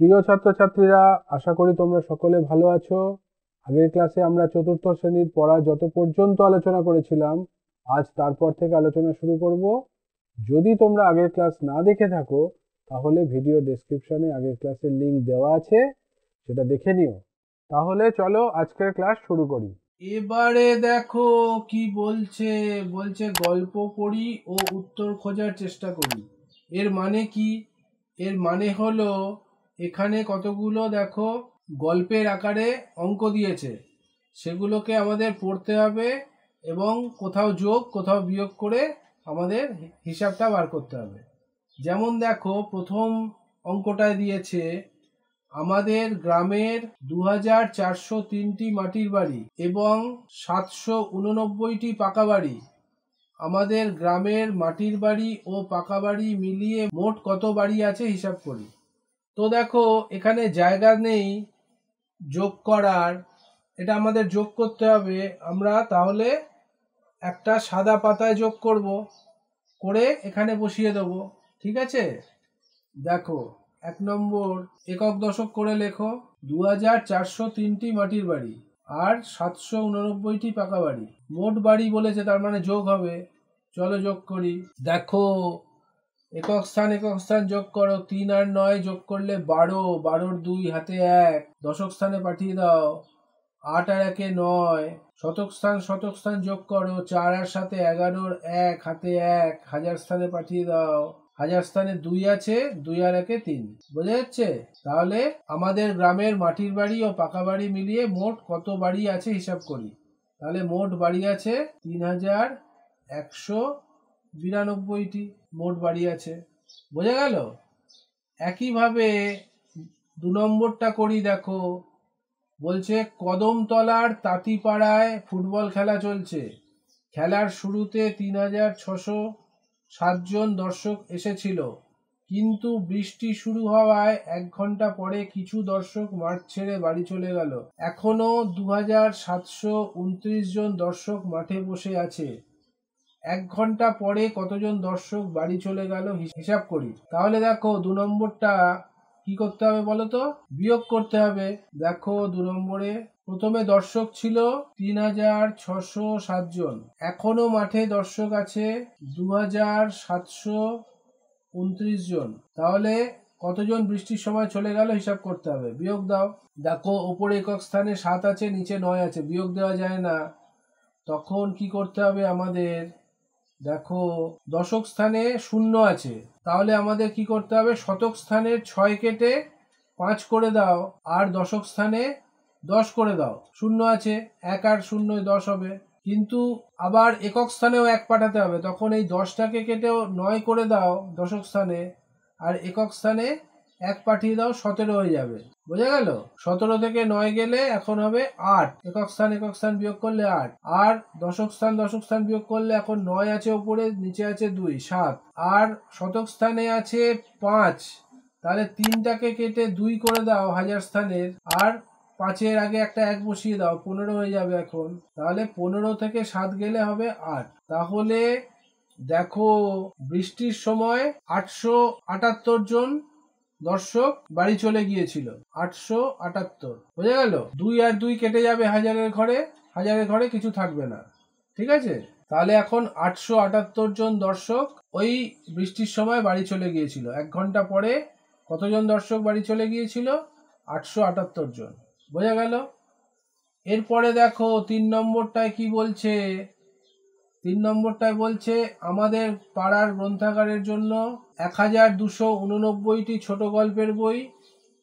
প্রিয় ছাত্রছাত্রীরা, আশা করি তোমরা সকলে ভালো আছো। আগের ক্লাসে আমরা চতুর্থ শ্রেণীর পড়া যত পর্যন্ত আলোচনা করেছিলাম, আজ তারপর থেকে আলোচনা শুরু করব। যদি তোমরা আগের ক্লাস না দেখে থাকো, তাহলে ভিডিও ডেসক্রিপশনে আগের ক্লাসের লিংক দেওয়া আছে, সেটা দেখে নিও। তাহলে চলো আজকের ক্লাস শুরু করি। এবারে দেখো কি বলছে বলছে গল্প পড়ি ও উত্তর খোঁজার চেষ্টা করি। এর মানে কি? এর মানে হলো এখানে কতগুলো দেখো গল্পের আকারে অঙ্ক দিয়েছে, সেগুলোকে আমাদের পড়তে হবে এবং কোথাও যোগ কোথাও বিয়োগ করে আমাদের হিসাবটা বার করতে হবে। যেমন দেখো প্রথম অঙ্কটায় দিয়েছে আমাদের গ্রামের 2403টি মাটির বাড়ি এবং 789টি পাকা বাড়ি। আমাদের গ্রামের মাটির বাড়ি ও পাকা বাড়ি মিলিয়ে মোট কত বাড়ি আছে হিসাব করি। তো দেখো এখানে জায়গা নেই যোগ করার, এটা আমাদের যোগ করতে হবে। আমরা তাহলে একটা সাদা পাতায় যোগ করব, করে এখানে বসিয়ে দেবো। ঠিক আছে, দেখো 1 নম্বর একক দশক করে লেখো 2403টি মাটির বাড়ি আর 789টি পাকা বাড়ি। মোট বাড়ি বলেছে, তার মানে যোগ হবে। চলো যোগ করি। দেখো একক স্থান যোগ করো। 3 আর 9 যোগ করলে 12, 12 2 হাতে 1, দশক স্থানে পাঠিয়ে দাও। 8 আর 1 9, শতক স্থান যোগ করো। 4 আর 7 11, 1 হাতে 1, হাজার স্থানে পাঠিয়ে দাও। হাজার স্থানে 2 আছে, 2 আর 1 3। বোঝা যাচ্ছে? তাহলে আমাদের গ্রামের মাটির বাড়ি ও পাকা বাড়ি মিলিয়ে মোট কত বাড়ি আছে হিসাব করি। তাহলে মোট বাড়ি আছে 3192টি মোট বাড়ি আছে। বোঝা গেল? একইভাবে 2 নম্বরটা করি। দেখো বলছে কদমতলার তাঁতিপাড়ায় ফুটবল খেলা চলছে। খেলার শুরুতে 3607 জন দর্শক এসেছিল, কিন্তু বৃষ্টি শুরু হওয়ায় 1 ঘন্টা পরে কিছু দর্শক মাঠ ছেড়ে বাড়ি চলে গেল। এখনো 2729 জন দর্শক মাঠে বসে আছে। 1 ঘন্টা পরে কতজন দর্শক বাড়ি চলে গেল হিসাব করি। তাহলে দেখো 2 নম্বরটা কি করতে হবে বলো তো? বিয়োগ করতে হবে। দেখো 2 নম্বরে প্রথমে দর্শক ছিল 3607 জন, এখনো মাঠে দর্শক আছে 2729 জন। তাহলে কতজন বৃষ্টির সময় চলে গেল হিসাব করতে হবে। বিয়োগ দাও। দেখো ওপরে একক স্থানে 7 আছে, নিচে 9 আছে, বিয়োগ দেওয়া যায় না। তখন কি করতে হবে আমাদের? দেখো দশক স্থানে 0 আছে, তাহলে আমাদের কি করতে হবে? শতক স্থানের 6 কেটে 5 করে দাও আর দশক স্থানে 10 করে দাও। 0 আছে, 1 আর 0 10 হবে। কিন্তু আবার একক স্থানেও 1 পাঠাতে হবে, তখন এই 10টাকে কেটেও 9 করে দাও দশক স্থানে, আর একক স্থানে 1 পাঠিয়ে দাও, 17 হয়ে যাবে। বোঝা গেল? 17 থেকে 9 গেলে এখন হবে 8। একক স্থান বিয়োগ করলে 8, আর দশক স্থান বিয়োগ করলে এখন 9 আছে ওপরে, নিচে আছে 2 7, আর শতক স্থানে আছে 5, তাহলে 3টাকে কেটে 2 করে দাও হাজার স্থানের, আর 5-এর আগে একটা 1 বসিয়ে দাও, 15 হয়ে যাবে এখন। তাহলে 15 থেকে 7 গেলে হবে 8। তাহলে দেখো বৃষ্টির সময় 878 জন দর্শক বাড়ি চলে গিয়েছিল। 878। বোঝা গেল? 2 আর 2 কেটে যাবে হাজারের ঘরে কিছু থাকবে না। ঠিক আছে? তাহলে এখন 878 জন দর্শক ওই বৃষ্টির সময় বাড়ি চলে গিয়েছিল। 1 ঘন্টা পরে কতজন দর্শক বাড়ি চলে গিয়েছিল? 878 জন। বোঝা গেল? এরপরে দেখো 3 নম্বরটায় কি বলছে? 3 নম্বরটায় বলছে আমাদের পাড়ার গ্রন্থাগারের জন্য 1289টি ছোট গল্পের বই,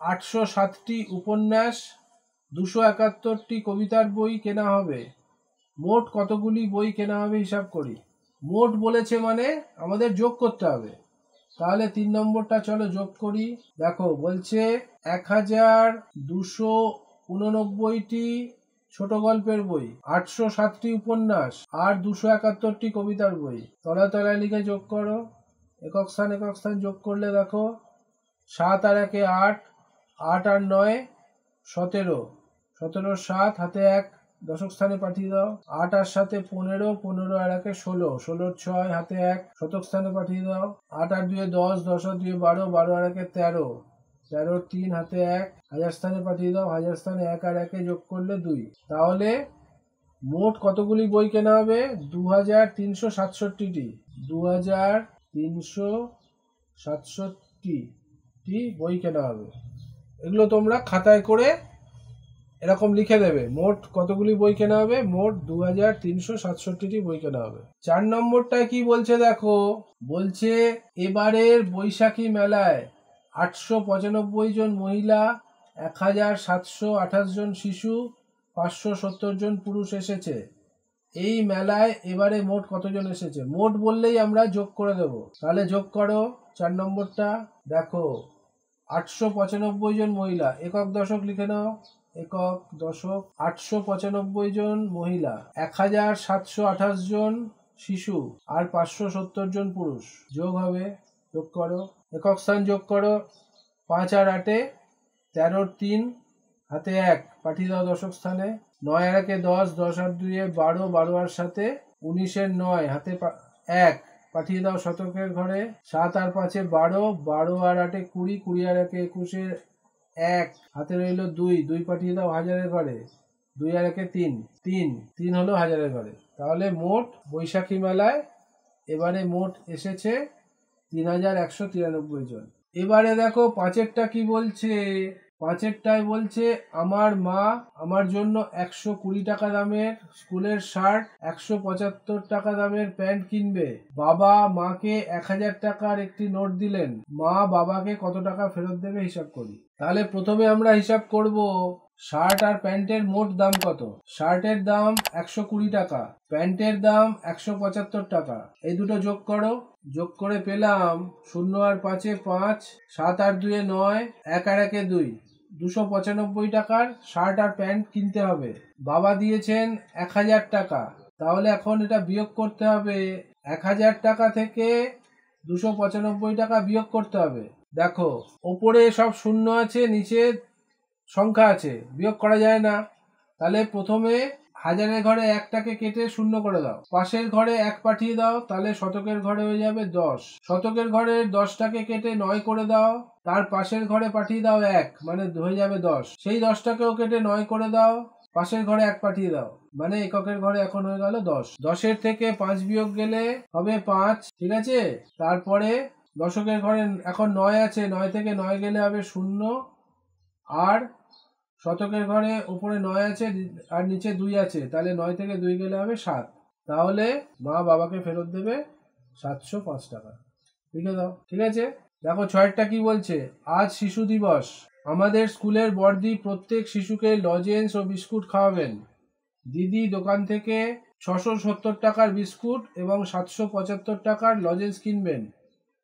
807টি উপন্যাস, 271টি কবিতার বই কেনা হবে। মোট কতগুলি বই কেনা হবে হিসাব করি। মোট বলেছে মানে আমাদের যোগ করতে হবে। তাহলে 3 নম্বরটা চলো যোগ করি। দেখো বলছে 1289টি ছোট গল্পের বই, 807টি উপন্যাস আর 271টি কবিতার বই। তলায় লিখে যোগ করো। একক স্থান যোগ করলে দেখো 7 আর 1 8, 8 আর 9 17, 17 7 হাতে 1, দশক স্থানে পাঠিয়ে দাও। 8 আর 7 15, 15 আর 1 16, 16 6 হাতে 1, শতক স্থানে পাঠিয়ে দাও। 8 আর 2 10, 10 আর 2 12, 12 আর 1 13, 13 3 হাতে 1, হাজার স্থানে পাঠিয়ে দাও, হাজার স্থানে 1 আর 1 যোগ করলে 2। তাহলে মোট কতগুলি বই কেনা হবে? 2367টি। 2367টি বই কেনা হবে। এগুলো তোমরা খাতায় করে এরকম লিখে দেবে, মোট কতগুলি বই কেনা হবে? মোট 2367টি বই কেনা হবে। 4 নম্বরটায় কি বলছে দেখো, বলছে এবারের বৈশাখী মেলায় 895 জন মহিলা, 1728 জন শিশু, 570 জন পুরুষ এসেছে। এই মেলায় এবারে মোট কতজন এসেছে? মোট বললেই আমরা যোগ করে দেব। তাহলে যোগ করো 4 নম্বরটা। দেখো 895 জন মহিলা, একক দশক লিখে নাও, একক দশক। 895 জন মহিলা, 1728 জন শিশু আর 570 জন পুরুষ যোগ হবে। যোগ করো, একক স্থান যোগ করো। 5 আর 8 13 3 হাতে 1 পাঠিয়ে দাও দশক স্থানে। 9 আর 1 10, 10 আর 2 12, 12 আর 7 19 এর 9 হাতে 1 পাঠিয়ে দাও শতকের ঘরে। 7 আর 5 12, 12 আর 8 20, 20 আর 1 21 এর 1 হাতে রইল 2, 2 পাঠিয়ে দাও হাজারের ঘরে। 2 আর 1 3, 3 হলো হাজারের ঘরে। তাহলে মোট বৈশাখী মেলায় এবারে মোট এসেছে 3193 জন। এবারে দেখো 5এরটা কি বলছে। 5এরটায় বলছে আমার মা আমার জন্য 120 টাকা দামের স্কুলের শার্ট, 175 টাকা দামের প্যান্ট কিনবে। বাবা মাকে 1000 টাকার একটি নোট দিলেন। মা বাবাকে কত টাকা ফেরত দেবে হিসাব করি। তাহলে প্রথমে আমরা হিসাব করব শার্ট আর প্যান্টের মোট দাম কত। শার্টের দাম 120 টাকা, প্যান্টের দাম 175 টাকা। এই দুটো যোগ করো। যোগ করে পেলাম 0 আর 5 5, 7 আর 2 9, 1 আর 1 2, 295 টাকার শার্ট আর প্যান্ট কিনতে হবে। বাবা দিয়েছেন 1000 টাকা। তাহলে এখন এটা বিয়োগ করতে হবে। 1000 টাকা থেকে 295 টাকা বিয়োগ করতে হবে। দেখো ওপরে সব শূন্য আছে, নিচে সংখ্যা আছে, বিয়োগ করা যায় না। তাহলে প্রথমে হাজারের ঘরে 1টাকে কেটে 0 করে দাও, পাশের ঘরে 1 পাঠিয়ে দাও, তাহলে শতকের ঘরে হয়ে যাবে 10। শতকের ঘরে 10টাকে কেটে 9 করে দাও, তার পাশের ঘরে পাঠিয়ে দাও 1, মানে হয়ে যাবে 10। সেই 10টাকেও কেটে 9 করে দাও, পাশের ঘরে 1 পাঠিয়ে দাও, মানে এককের ঘরে এখন হয়ে গেল 10। 10-এর থেকে 5 বিয়োগ গেলে হবে 5, ঠিক আছে। তারপরে দশকের ঘরে এখন 9 আছে, 9 থেকে 9 গেলে হবে 0, আর শতকের ঘরে উপরে 9 আছে আর নিচে 2 আছে, তাহলে 9 থেকে 2 গেলে হবে 7। তাহলে মা বাবাকে ফেরত দেবে 705 টাকা। লিখে দাও, ঠিক আছে। দেখো 6টা কি বলছে, আজ শিশু দিবস। আমাদের স্কুলের বড়দি প্রত্যেক শিশুকে লজেন্স ও বিস্কুট খাওয়াবেন। দিদি দোকান থেকে 670 টাকার বিস্কুট এবং 775 টাকার লজেন্স কিনবেন।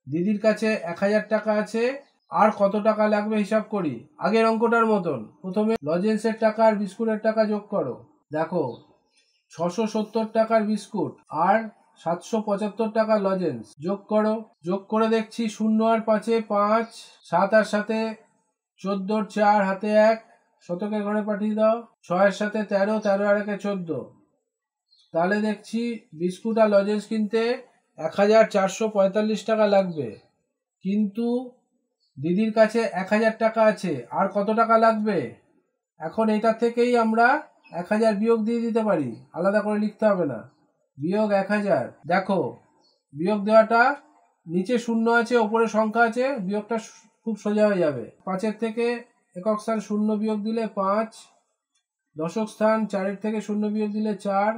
দিদির কাছে 1000 টাকা আছে, আর কত টাকা লাগবে হিসাব করি। আগের অঙ্কটার মতন প্রথমে লজেন্সের টাকা আর বিস্কুটের টাকা যোগ করো। দেখো 670 টাকার বিস্কুট আর 775 টাকার লজেন্স যোগ করো। যোগ করে দেখছি 0 আর 5 5, 7 আর 7 14, 4 হাতে 1 শতকের ঘরে পাঠিয়ে দাও। 6 এর সাথে 13, 13 আর 1 14। তাহলে দেখছি বিস্কুট আর লজেন্স কিনতে 1445 টাকা লাগবে, কিন্তু দিদির কাছে 1000 টাকা আছে, আর কত টাকা লাগবে। এখন এটা থেকেই আমরা 1000 বিয়োগ দিয়ে দিতে পারি, আলাদা করে লিখতে হবে না। বিয়োগ 1000। দেখো বিয়োগ দেওয়াটা, নিচে 0 আছে ওপরে সংখ্যা আছে, বিয়োগটা খুব সোজা হয়ে যাবে। 5-এর থেকে একক স্থান 0 বিয়োগ দিলে 5, দশক স্থান 4-এর থেকে 0 বিয়োগ দিলে 4,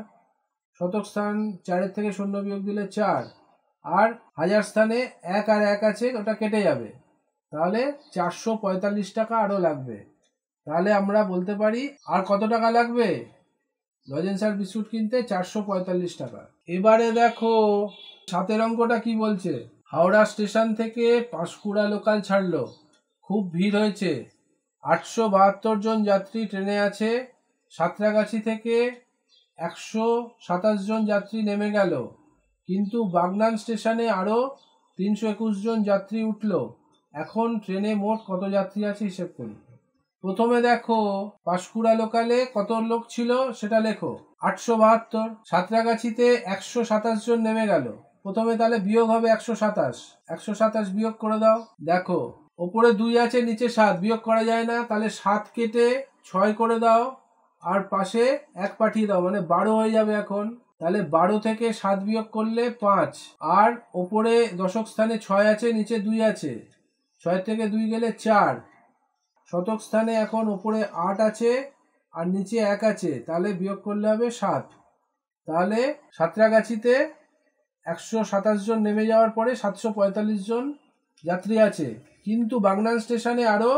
শতক স্থান 4-এর থেকে 0 বিয়োগ দিলে 4, আর হাজার স্থানে 1 আর 1 আছে, ওটা কেটে যাবে। তাহলে 445 টাকা আরো লাগবে। তাহলে আমরা বলতে পারি আর কত টাকা লাগবে লজেন্স আর বিস্কুট কিনতে, 445 টাকা। এবারে দেখো 7-এর অঙ্কটা কি বলছে। হাওড়া স্টেশন থেকে পাঁশকুড়া লোকাল ছাড়লো, খুব ভিড় হয়েছে, 872 জন যাত্রী ট্রেনে আছে। সাঁতরাগাছি থেকে 127 জন যাত্রী নেমে গেল, কিন্তু বাগনান স্টেশনে আরো 321 জন যাত্রী উঠলো। এখন ট্রেনে মোট কত যাত্রী আছে হিসেব করি। প্রথমে দেখো পাঁশকুড়া লোকালে কত লোক ছিল সেটা লেখো, 872। সাঁতরাগাছিতে 127 জন নেমে গেল, প্রথমে তাহলে বিয়োগ হবে 127, 127 বিয়োগ করে দাও। দেখো ওপরে 2 আছে নিচে 7, বিয়োগ করা যায় না, তাহলে 7 কেটে 6 করে দাও আর পাশে 1 পাঠিয়ে দাও, মানে 12 হয়ে যাবে এখন। তাহলে 12 থেকে 7 বিয়োগ করলে 5, আর ওপরে দশক স্থানে 6 আছে নিচে 2 আছে, 6 থেকে 2 গেলে 4, শতক স্থানে এখন ওপরে 8 আছে আর নিচে 1 আছে, তাহলে বিয়োগ করলে হবে 7। তাহলে সাঁতরাগাছিতে 127 জন নেমে যাওয়ার পরে 745 জন যাত্রী আছে, কিন্তু বাগনান স্টেশনে আরো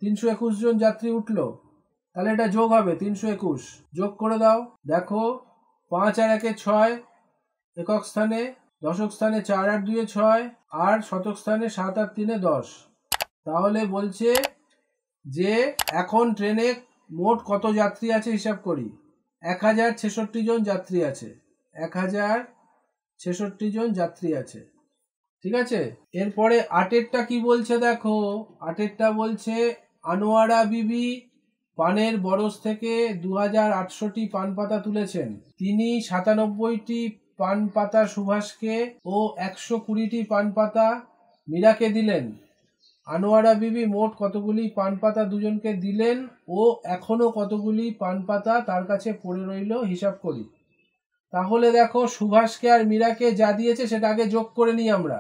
321 জন যাত্রী উঠলো, তাহলে এটা যোগ হবে 321, যোগ করে দাও। দেখো 5 আর 1 6, একক স্থানে, দশক স্থানে 4 আর 2 6, আর শতক স্থানে 7 আর 3 10। তাহলে বলছে যে এখন ট্রেনে মোট কত যাত্রী আছে হিসাব করি। 1066 জন যাত্রী আছে, 1066 জন যাত্রী আছে, ঠিক আছে। এরপরে 8এরটা কি বলছে দেখো, 8এরটা বলছে আনোয়ারা বিবি পানের বরজ থেকে 2800টি পান পাতা তুলেছেন। তিনি 97টি পান পাতা সুভাষকে ও 120টি পান পাতা মীরাকে দিলেন। আনোয়ারা বিবি মোট কতগুলি পান পাতা দুজনকে দিলেন ও এখনো কতগুলি পান পাতা তার কাছে পড়ে রইল হিসাব করি। তাহলে দেখো সুভাষকে আর মীরাকে যা দিয়েছে সেটা আগে যোগ করে নিই আমরা।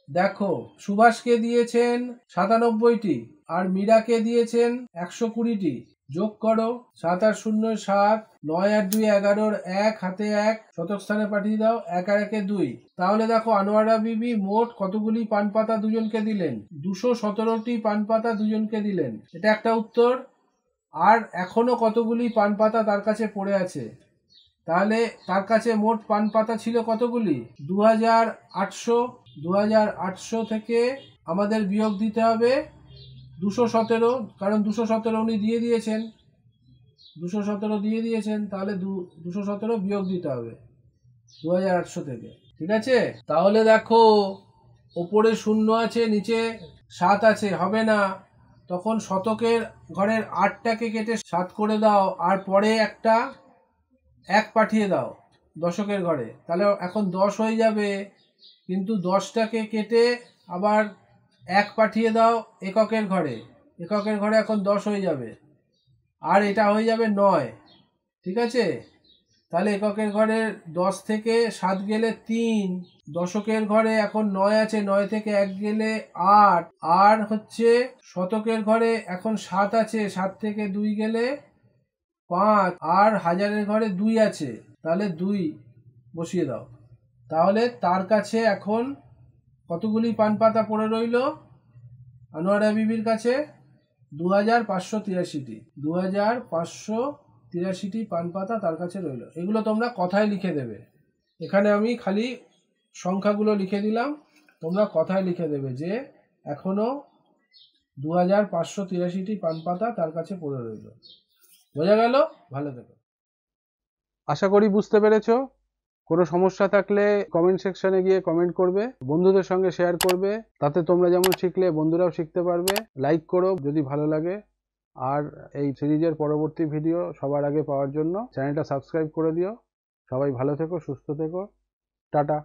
দেখো সুভাষকে দিয়েছেন 97টি আর মীরাকে দিয়েছেন 120টি, যোগ করো। 7 আর 0 7, 9 আর 2 11, 1 হাতে 1, শতক স্থানে পাঠিয়ে দাও, 1 আর 1 2। তাহলে দেখো আনোয়ারা বিবি মোট কতগুলি পান পাতা দুজনকে দিলেন, 217টি পান পাতা দুজনকে দিলেন, এটা একটা উত্তর। আর এখনো কতগুলি পান পাতা তার কাছে পড়ে আছে, তাহলে তার কাছে মোট পান পাতা ছিল কতগুলি, 2800। 2800 থেকে আমাদের বিয়োগ দিতে হবে 217, কারণ 217 উনি দিয়ে দিয়েছেন, 217 দিয়ে দিয়েছেন, তাহলে 217 বিয়োগ দিতে হবে 2800 থেকে, ঠিক আছে। তাহলে দেখো ওপরে 0 আছে নিচে 7 আছে, হবে না, তখন শতকের ঘরের 8টাকে কেটে 7 করে দাও আর পরে একটা 1 পাঠিয়ে দাও দশকের ঘরে, তাহলে এখন 10 হয়ে যাবে, কিন্তু 10টাকে কেটে আবার 1 পাঠিয়ে দাও এককের ঘরে, এককের ঘরে এখন 10 হয়ে যাবে, আর এটা হয়ে যাবে 9, ঠিক আছে। তাহলে এককের ঘরে 10 থেকে 7 গেলে 3, দশকের ঘরে এখন 9 আছে, 9 থেকে 1 গেলে 8, আর হচ্ছে শতকের ঘরে এখন 7 আছে, 7 থেকে 2 গেলে 5, আর হাজারের ঘরে 2 আছে, তাহলে 2 বসিয়ে দাও। তাহলে তার কাছে এখন কতগুলি পান পাতা পড়ে রইল, আনোয়ারা বিবির কাছে 2583টি, 2583টি পান পাতা তার কাছে রইল। এগুলো তোমরা কথায় লিখে দেবে, এখানে আমি খালি সংখ্যাগুলো লিখে দিলাম, তোমরা কথায় লিখে দেবে যে এখনো 2583টি পান পাতা তার কাছে পড়ে রইল। বোঝা গেল? ভালো থেকো। আশা করি বুঝতে পেরেছো। কোনো সমস্যা থাকলে কমেন্ট সেকশনে গিয়ে কমেন্ট করবে, বন্ধুদের সঙ্গে শেয়ার করবে, তাতে তোমরা যেমন শিখলে বন্ধুরাও শিখতে পারবে। লাইক করো যদি ভালো লাগে, আর এই সিরিজের পরবর্তী ভিডিও সবার আগে পাওয়ার জন্য চ্যানেলটা সাবস্ক্রাইব করে দিও। সবাই ভালো থেকো, সুস্থ থেকো, টাটা।